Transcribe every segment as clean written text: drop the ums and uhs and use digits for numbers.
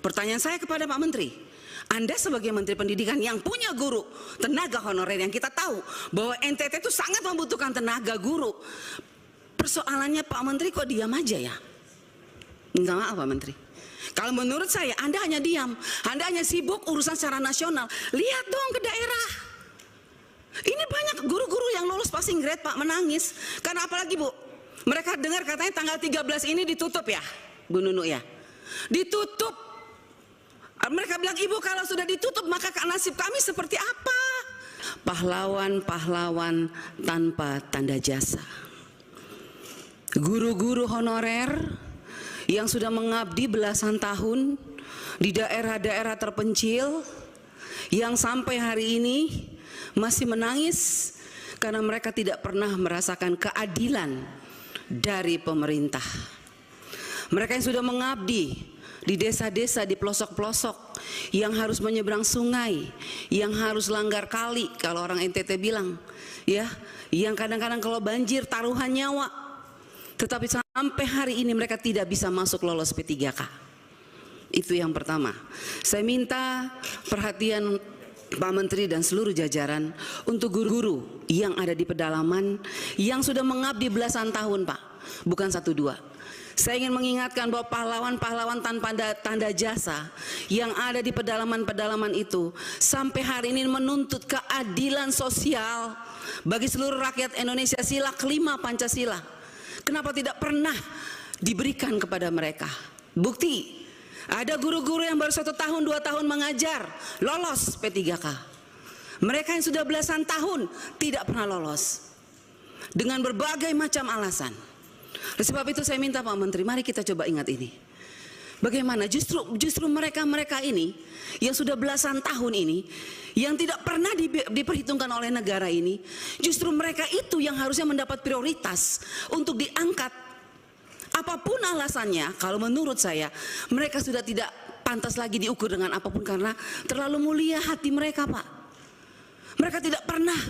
Pertanyaan saya kepada Pak Menteri, Anda sebagai Menteri Pendidikan yang punya guru, tenaga honorer yang kita tahu bahwa NTT itu sangat membutuhkan tenaga guru. Persoalannya Pak Menteri kok diam aja ya? Minta maaf Pak Menteri. Kalau menurut saya Anda hanya diam, Anda hanya sibuk urusan secara nasional. Lihat dong ke daerah. Ini banyak guru-guru yang lulus passing grade Pak menangis. Karena apalagi Bu, mereka dengar katanya tanggal 13 ini ditutup ya Bu Nunu ya. Ditutup. Mereka bilang, Ibu kalau sudah ditutup maka nasib kami seperti apa? Pahlawan-pahlawan tanpa tanda jasa. Guru-guru honorer yang sudah mengabdi belasan tahun di daerah-daerah terpencil, yang sampai hari ini masih menangis karena mereka tidak pernah merasakan keadilan dari pemerintah. Mereka yang sudah mengabdi di desa-desa, di pelosok-pelosok, yang harus menyeberang sungai, yang harus langgar kali kalau orang NTT bilang ya, yang kadang-kadang kalau banjir taruhan nyawa, tetapi sampai hari ini mereka tidak bisa masuk lolos P3K. Itu yang pertama. Saya minta perhatian Pak Menteri dan seluruh jajaran untuk guru-guru yang ada di pedalaman, yang sudah mengabdi belasan tahun Pak, bukan 1-2. Saya ingin mengingatkan bahwa pahlawan-pahlawan tanpa tanda jasa yang ada di pedalaman-pedalaman itu sampai hari ini menuntut keadilan sosial bagi seluruh rakyat Indonesia, sila kelima Pancasila. Kenapa tidak pernah diberikan kepada mereka? Bukti, ada guru-guru yang baru 1 tahun 2 tahun mengajar lolos P3K. Mereka yang sudah belasan tahun tidak pernah lolos dengan berbagai macam alasan. Oleh sebab itu saya minta Pak Menteri, mari kita coba ingat ini. Bagaimana justru mereka ini yang sudah belasan tahun ini, yang tidak pernah diperhitungkan oleh negara ini, justru mereka itu yang harusnya mendapat prioritas untuk diangkat. Apapun alasannya, kalau menurut saya mereka sudah tidak pantas lagi diukur dengan apapun karena terlalu mulia hati mereka Pak. Mereka tidak pernah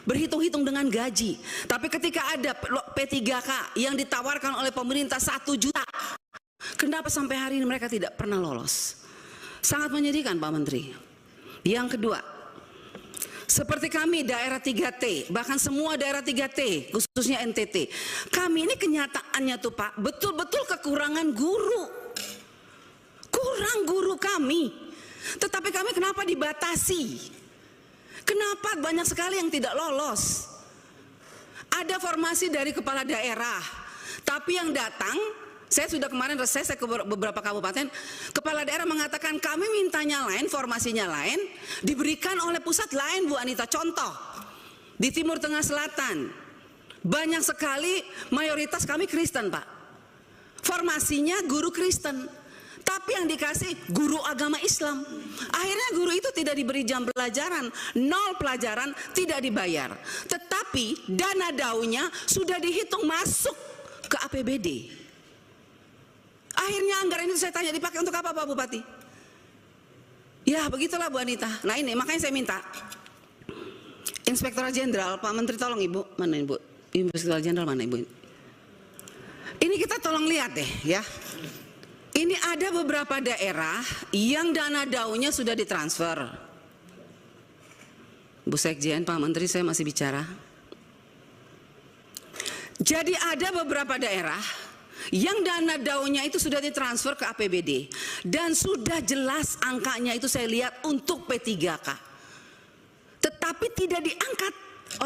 berhitung-hitung dengan gaji. Tapi ketika ada P3K yang ditawarkan oleh pemerintah 1 juta, kenapa sampai hari ini mereka tidak pernah lolos? Sangat menyedihkan Pak Menteri. Yang kedua, seperti kami daerah 3T, bahkan semua daerah 3T, khususnya NTT, kami ini kenyataannya tuh Pak, betul-betul kekurangan guru. Kurang guru kami. Tetapi kami kenapa dibatasi? Kenapa banyak sekali yang tidak lolos? Ada formasi dari kepala daerah, tapi yang datang, saya sudah kemarin reses ke beberapa kabupaten, kepala daerah mengatakan kami mintanya lain, formasinya lain, diberikan oleh pusat lain Bu Anita. Contoh, di Timur Tengah Selatan, banyak sekali mayoritas kami Kristen Pak. Formasinya guru Kristen. Tapi yang dikasih guru agama Islam. Akhirnya guru itu tidak diberi jam pelajaran, 0 pelajaran, tidak dibayar. Tetapi dana daunya sudah dihitung masuk ke APBD. Akhirnya anggaran itu saya tanya, dipakai untuk apa Pak Bupati? Ya begitulah Bu Anita. Nah ini makanya saya minta Inspektorat Jenderal, Pak Menteri tolong Ibu, mana Ibu? Inspektorat Jenderal mana Ibu? Ini kita tolong lihat deh ya. Ini ada beberapa daerah yang dana daunya sudah ditransfer. Bu Sekjen, Pak Menteri, saya masih bicara. Jadi ada beberapa daerah yang dana daunya itu sudah ditransfer ke APBD. Dan sudah jelas angkanya itu saya lihat untuk P3K. Tetapi tidak diangkat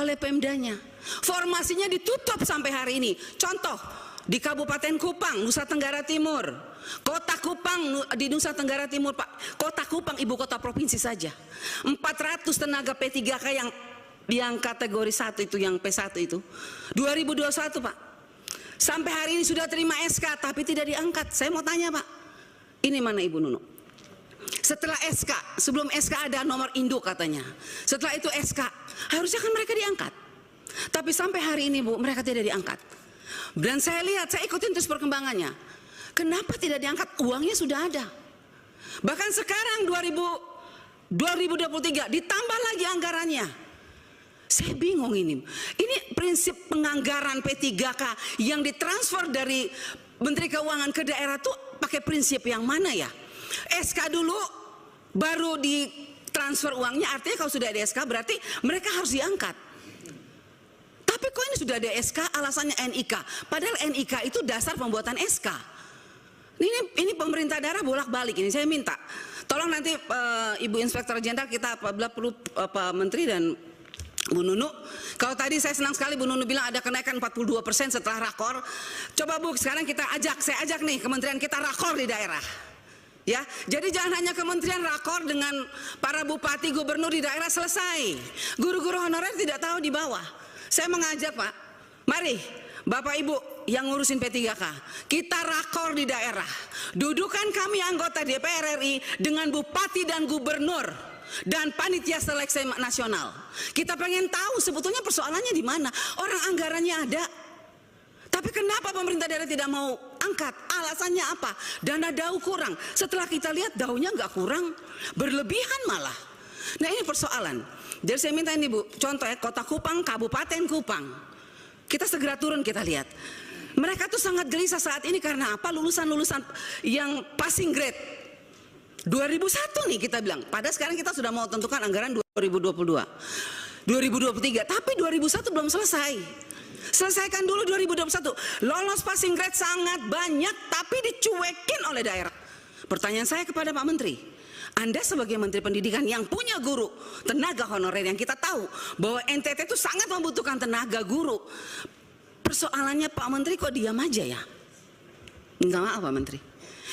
oleh Pemdanya. Formasinya ditutup sampai hari ini. Contoh, di Kabupaten Kupang, Nusa Tenggara Timur. Kota Kupang di Nusa Tenggara Timur Pak, Kota Kupang ibu kota provinsi saja 400 tenaga P3K yang kategori 1 itu, yang P1 itu 2021 Pak, sampai hari ini sudah terima SK tapi tidak diangkat. Saya mau tanya Pak, ini mana Ibu Nunu? Setelah SK, sebelum SK ada nomor induk katanya, setelah itu SK, harusnya kan mereka diangkat. Tapi sampai hari ini Bu, mereka tidak diangkat. Dan saya lihat, saya ikutin terus perkembangannya. Kenapa tidak diangkat? Uangnya sudah ada. Bahkan sekarang 2023 ditambah lagi anggarannya. Saya bingung ini. Ini prinsip penganggaran P3K yang ditransfer dari Menteri Keuangan ke daerah tuh pakai prinsip yang mana ya? SK dulu baru ditransfer uangnya, artinya kalau sudah ada SK berarti mereka harus diangkat. Tapi kok ini sudah ada SK alasannya NIK, padahal NIK itu dasar pembuatan SK. Ini pemerintah daerah bolak-balik. Ini saya minta tolong nanti Ibu Inspektur Jenderal, kita apabila perlu Pak Menteri dan Bu Nunu, kalau tadi saya senang sekali Bu Nunu bilang ada kenaikan 42% setelah rakor. Coba Bu, sekarang saya ajak nih kementerian kita rakor di daerah. Ya, jadi jangan hanya kementerian rakor dengan para bupati, gubernur di daerah selesai. Guru-guru honorer tidak tahu di bawah. Saya mengajak Pak, mari Bapak Ibu yang ngurusin P3K, kita rakor di daerah. Dudukan kami anggota DPR RI dengan bupati dan gubernur dan panitia seleksi nasional. Kita pengen tahu sebetulnya persoalannya di mana. Orang anggarannya ada, tapi kenapa pemerintah daerah tidak mau angkat? Alasannya apa? Dana DAU kurang. Setelah kita lihat DAU-nya nggak kurang, berlebihan malah. Nah ini persoalan. Jadi saya minta ini Bu, contoh ya, Kota Kupang, Kabupaten Kupang, kita segera turun, kita lihat. Mereka tuh sangat gelisah saat ini karena apa? Lulusan-lulusan yang passing grade 2001 nih kita bilang. Padahal sekarang kita sudah mau tentukan anggaran 2022, 2023, tapi 2001 belum selesai. Selesaikan dulu 2021. Lolos passing grade sangat banyak, tapi dicuekin oleh daerah. Pertanyaan saya kepada Pak Menteri, Anda sebagai Menteri Pendidikan yang punya guru, tenaga honorer, yang kita tahu bahwa NTT itu sangat membutuhkan tenaga guru. Persoalannya Pak Menteri kok diam aja ya? Minta maaf Pak Menteri.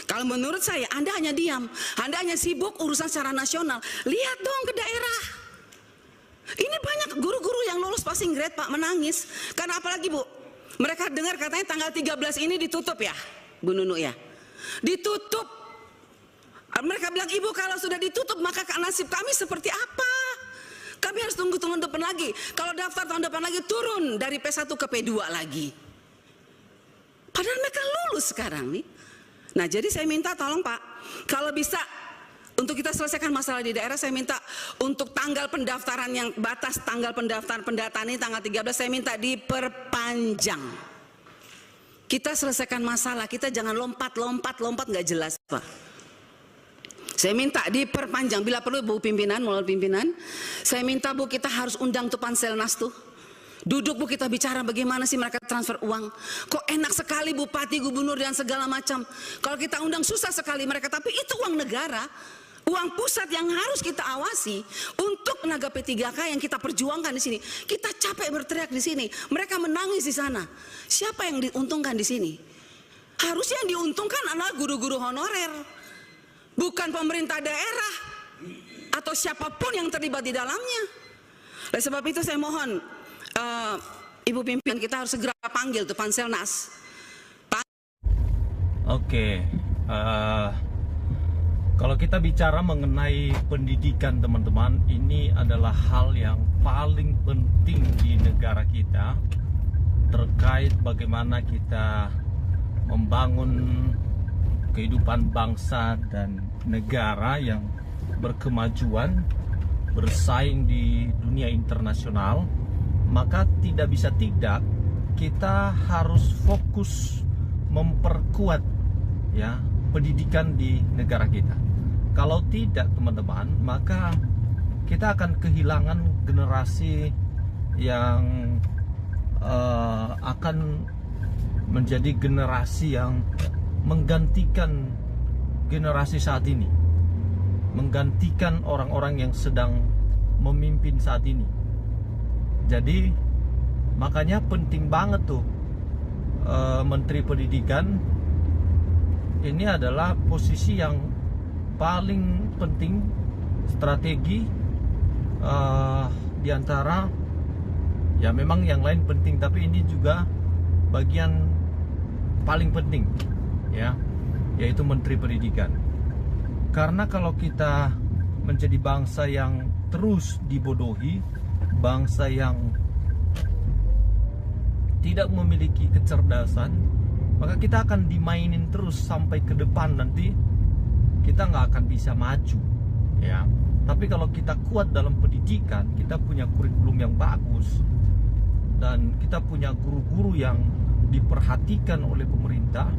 Kalau menurut saya Anda hanya diam, Anda hanya sibuk urusan secara nasional. Lihat dong ke daerah. Ini banyak guru-guru yang lulus passing grade Pak menangis. Karena apalagi Bu, mereka dengar katanya tanggal 13 ini ditutup ya Bu Nunu ya. Ditutup. Mereka bilang, Ibu kalau sudah ditutup maka nasib kami seperti apa? Kami harus tunggu tahun depan lagi. Kalau daftar tahun depan lagi turun dari P1 ke P2 lagi. Padahal mereka lulus sekarang nih. Nah jadi saya minta tolong Pak, kalau bisa untuk kita selesaikan masalah di daerah, saya minta untuk tanggal pendaftaran yang batas tanggal pendaftaran pendataan ini tanggal 13, saya minta diperpanjang. Kita selesaikan masalah, kita jangan lompat nggak jelas Pak. Saya minta diperpanjang, bila perlu Bu pimpinan, melalui pimpinan, saya minta Bu kita harus undang tuh Panselnas tuh. Duduk Bu, kita bicara bagaimana sih mereka transfer uang. Kok enak sekali bupati, gubernur dan segala macam. Kalau kita undang susah sekali mereka, tapi itu uang negara, uang pusat yang harus kita awasi untuk tenaga P3K yang kita perjuangkan di sini. Kita capek berteriak di sini, mereka menangis di sana. Siapa yang diuntungkan di sini? Harusnya yang diuntungkan adalah guru-guru honorer. Bukan pemerintah daerah atau siapapun yang terlibat di dalamnya. Oleh sebab itu saya mohon Ibu pimpinan kita harus segera panggil tuh Panselnas. Oke, kalau kita bicara mengenai pendidikan teman-teman, ini adalah hal yang paling penting di negara kita terkait bagaimana kita membangun kehidupan bangsa dan negara yang berkemajuan, bersaing di dunia internasional. Maka tidak bisa tidak, kita harus fokus memperkuat ya pendidikan di negara kita. Kalau tidak teman-teman, maka kita akan kehilangan generasi yang akan menjadi generasi yang menggantikan generasi saat ini, menggantikan orang-orang yang sedang memimpin saat ini. Jadi makanya penting banget tuh Menteri Pendidikan ini adalah posisi yang paling penting, strategi di antara ya memang yang lain penting, tapi ini juga bagian paling penting ya, yaitu Menteri Pendidikan. Karena kalau kita menjadi bangsa yang terus dibodohi, bangsa yang tidak memiliki kecerdasan, maka kita akan dimainin terus sampai ke depan. Nanti kita nggak akan bisa maju ya. Tapi kalau kita kuat dalam pendidikan, kita punya kurikulum yang bagus dan kita punya guru-guru yang diperhatikan oleh pemerintah,